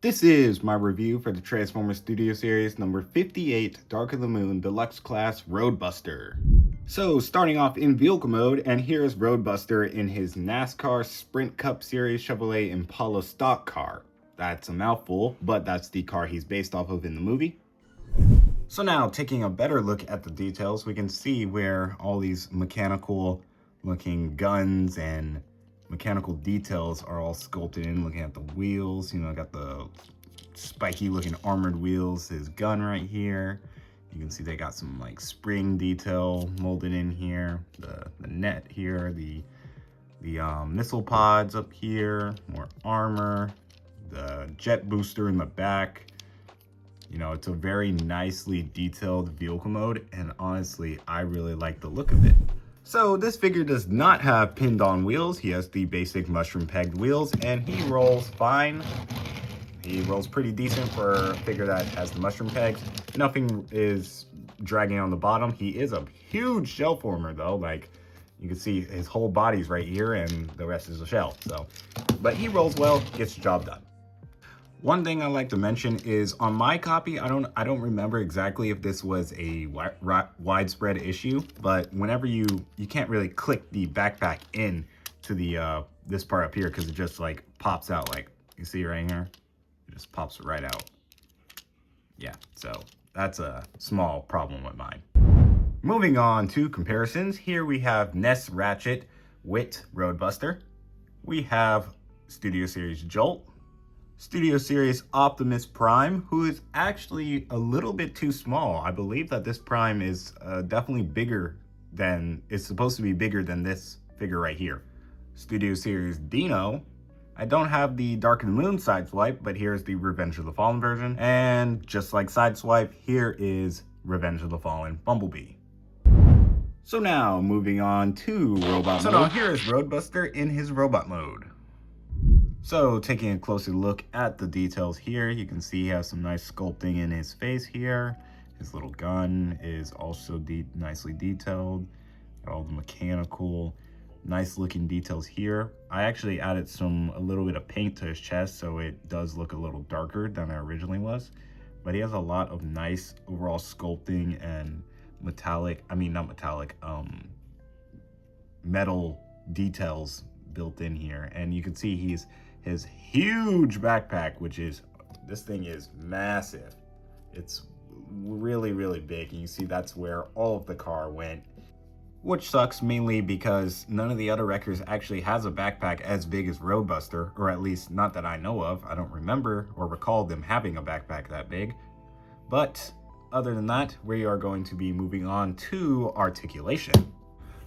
This is my review for the Transformers Studio Series number 58, Dark of the Moon Deluxe Class Roadbuster. So, starting off in vehicle mode, and here's Roadbuster in his NASCAR Sprint Cup Series Chevrolet Impala stock car. That's a mouthful, but that's the car he's based off of in the movie. So now, taking a better look at the details, we can see where all these mechanical looking guns and mechanical details are all sculpted in. Looking at the wheels, I got the spiky looking armored wheels, his gun right here. You can see they got some like spring detail molded in here, the net here, the missile pods up here, more armor, the jet booster in the back. It's a very nicely detailed vehicle mode, and honestly, I really like the look of it. So this figure does not have pinned on wheels. He has the basic mushroom pegged wheels, and he rolls fine. He rolls pretty decent for a figure that has the mushroom pegs. Nothing is dragging on the bottom. He is a huge shell former though. Like you can see his whole body's right here and the rest is a shell. But he rolls well, gets the job done. One thing I like to mention is on my copy, I don't remember exactly if this was a widespread issue, but whenever you can't really click the backpack in to the this part up here because it just like pops out, like you see right here, it just pops right out. Yeah, so that's a small problem with mine. Moving on to comparisons, here we have Ness Ratchet with Roadbuster. We have Studio Series Jolt, Studio Series Optimus Prime, who is actually a little bit too small. I believe that this Prime is definitely bigger than, it's supposed to be bigger than this figure right here. Studio Series Dino. I don't have the Dark of the Moon Sideswipe, but here's the Revenge of the Fallen version. And just like Sideswipe, here is Revenge of the Fallen Bumblebee. So now, moving on to robot mode. So now here is Roadbuster in his robot mode. So taking a closer look at the details here, you can see he has some nice sculpting in his face here. His little gun is also nicely detailed. Got all the mechanical, nice looking details here. I actually added a little bit of paint to his chest, so it does look a little darker than it originally was. But he has a lot of nice overall sculpting and metal details built in here. And you can see his huge backpack, this thing is massive. It's really, really big. And you see that's where all of the car went, which sucks mainly because none of the other wreckers actually has a backpack as big as Roadbuster, or at least not that I know of. I don't remember or recall them having a backpack that big. But other than that, we are going to be moving on to articulation.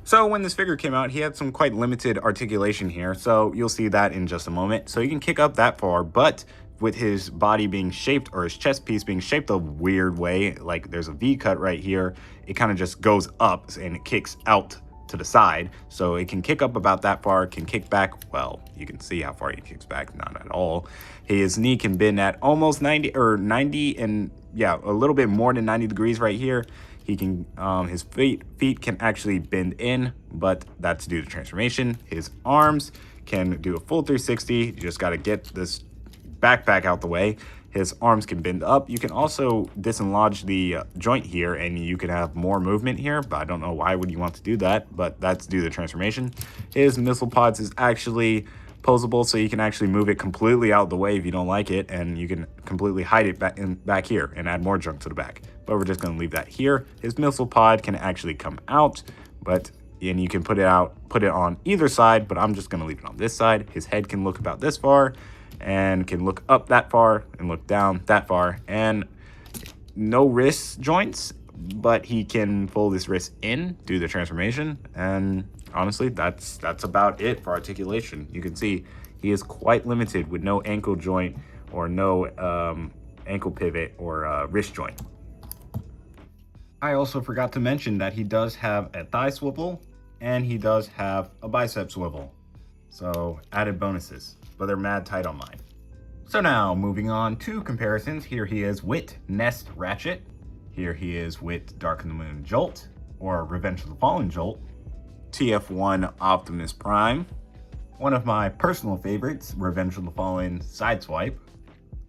So when this figure came out, he had some quite limited articulation here, so you'll see that in just a moment. So you can kick up that far, but with his body being shaped, or his chest piece being shaped a weird way, like there's a V cut right here, it kind of just goes up and it kicks out to the side. So it can kick up about that far, can kick back, well, you can see how far he kicks back, not at all. His knee can bend at almost 90 and yeah, a little bit more than 90 degrees right here. He can, his feet can actually bend in, but that's due to transformation. His arms can do a full 360. You just got to get this backpack out the way. His arms can bend up. You can also dislodge the joint here, and you can have more movement here, but I don't know why would you want to do that, but that's due to transformation. His missile pods is actually posable, so you can actually move it completely out the way if you don't like it, and you can completely hide it back here and add more junk to the back. But we're just going to leave that here. His missile pod can actually come out, and you can put it on either side, but I'm just going to leave it on this side. His head can look about this far and can look up that far and look down that far, and no wrist joints, but he can fold his wrist in due to transformation. And honestly, that's about it for articulation. You can see he is quite limited with no ankle joint or no ankle pivot or wrist joint. I also forgot to mention that he does have a thigh swivel and he does have a bicep swivel. So added bonuses, but they're mad tight on mine. So now moving on to comparisons, here he is with Ness Ratchet. Here he is with Dark of the Moon Jolt, or Revenge of the Fallen Jolt. TF1 Optimus Prime. One of my personal favorites, Revenge of the Fallen Sideswipe.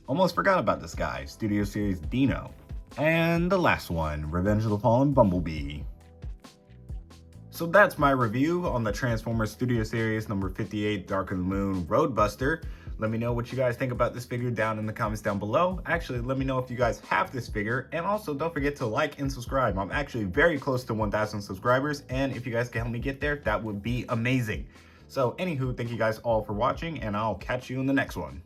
Almost forgot about this guy, Studio Series Dino. And the last one, Revenge of the Fallen Bumblebee. So that's my review on the Transformers Studio Series number 58 Dark of the Moon Roadbuster. Let me know what you guys think about this figure down in the comments down below. Actually, let me know if you guys have this figure, and also don't forget to like and subscribe. I'm actually very close to 1,000 subscribers, and if you guys can help me get there, that would be amazing. So anywho, thank you guys all for watching, and I'll catch you in the next one.